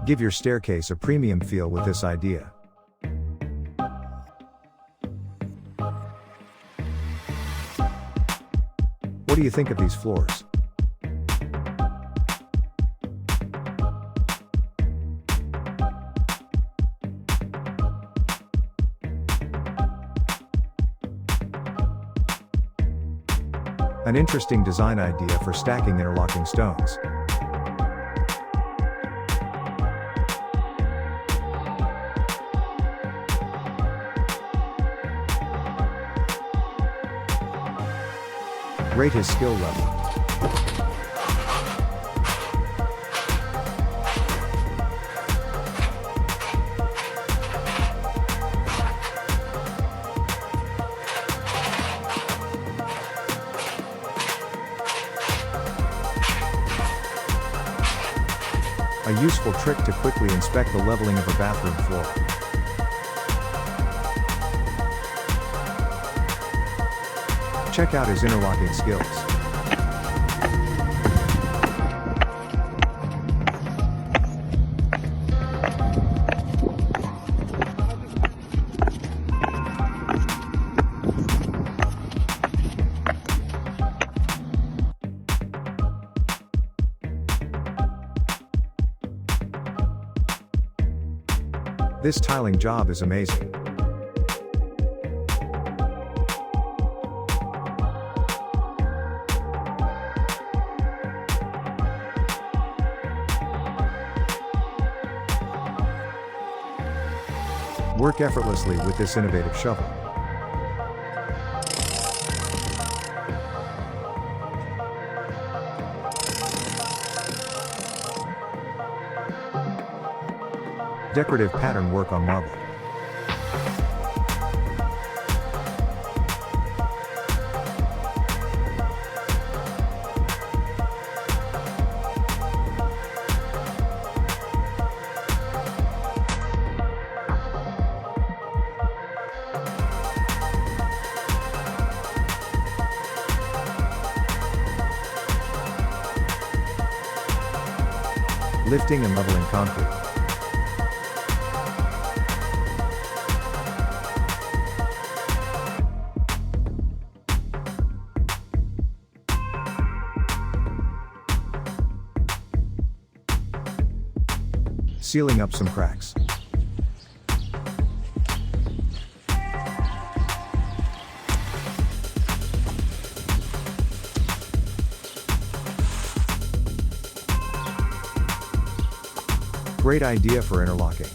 Give your staircase a premium feel with this idea. What do you think of these floors? An interesting design idea for stacking interlocking stones. Rate his skill level. A useful trick to quickly inspect the leveling of a bathroom floor. Check out his interlocking skills. This tiling job is amazing. Work effortlessly with this innovative shovel. Decorative pattern work on marble. Lifting and leveling concrete. Sealing up some cracks. Great idea for interlocking.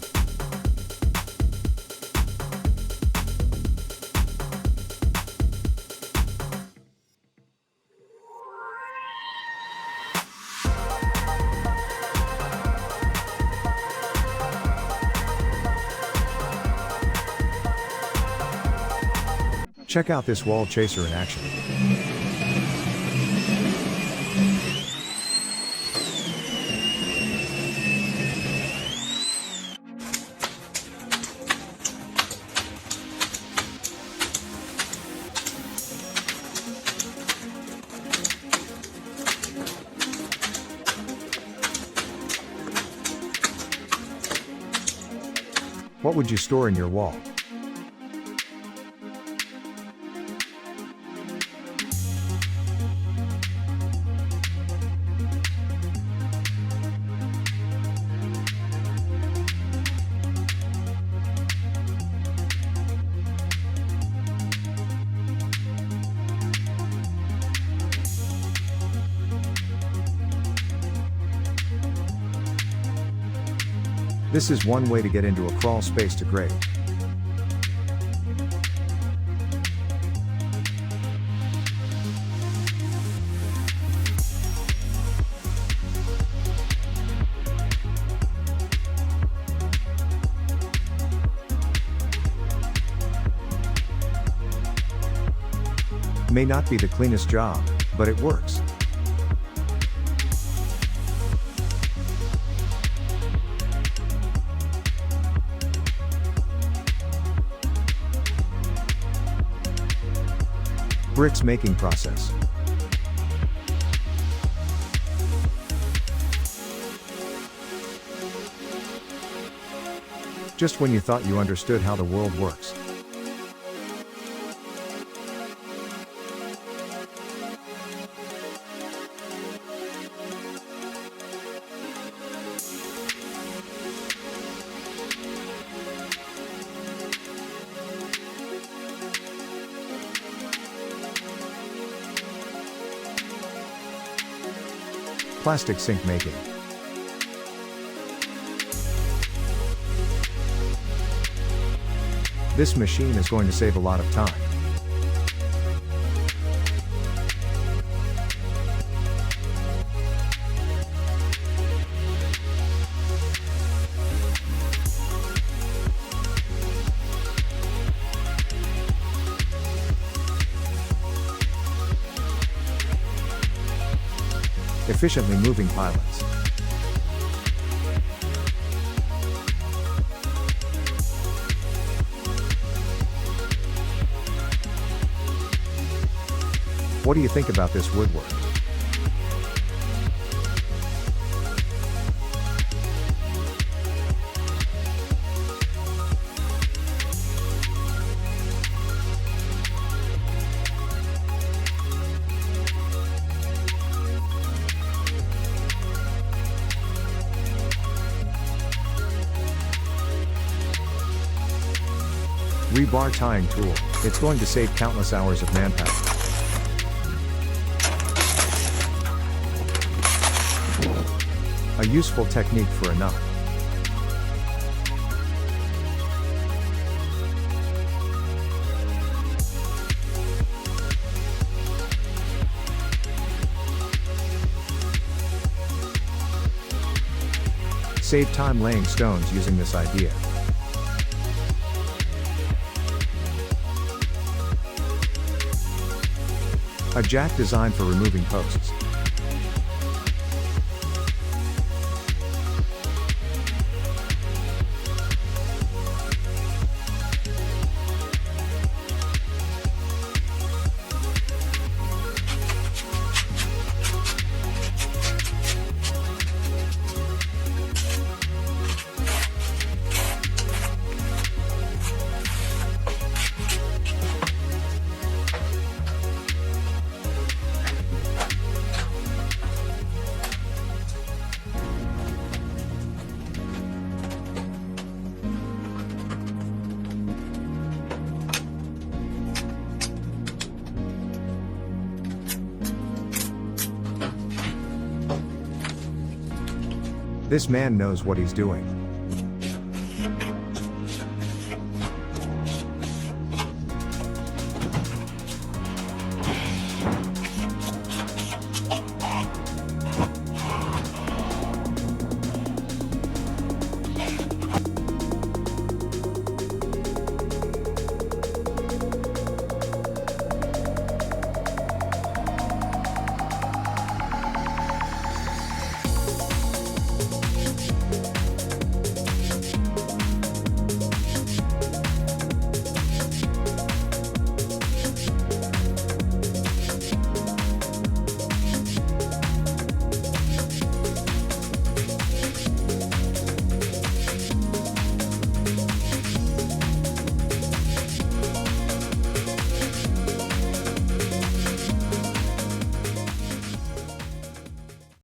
Check out this wall chaser in action. What would you store in your wall? This is one way to get into a crawl space to grade. May not be the cleanest job, but it works. Bricks making process. Just when you thought you understood how the world works. Plastic sink making. This machine is going to save a lot of time. Efficiently moving pilots. What do you think about this woodwork? Rebar tying tool. It's going to save countless hours of manpower. A useful technique for a knot. Save time laying stones using this idea. A jack designed for removing posts. This man knows what he's doing.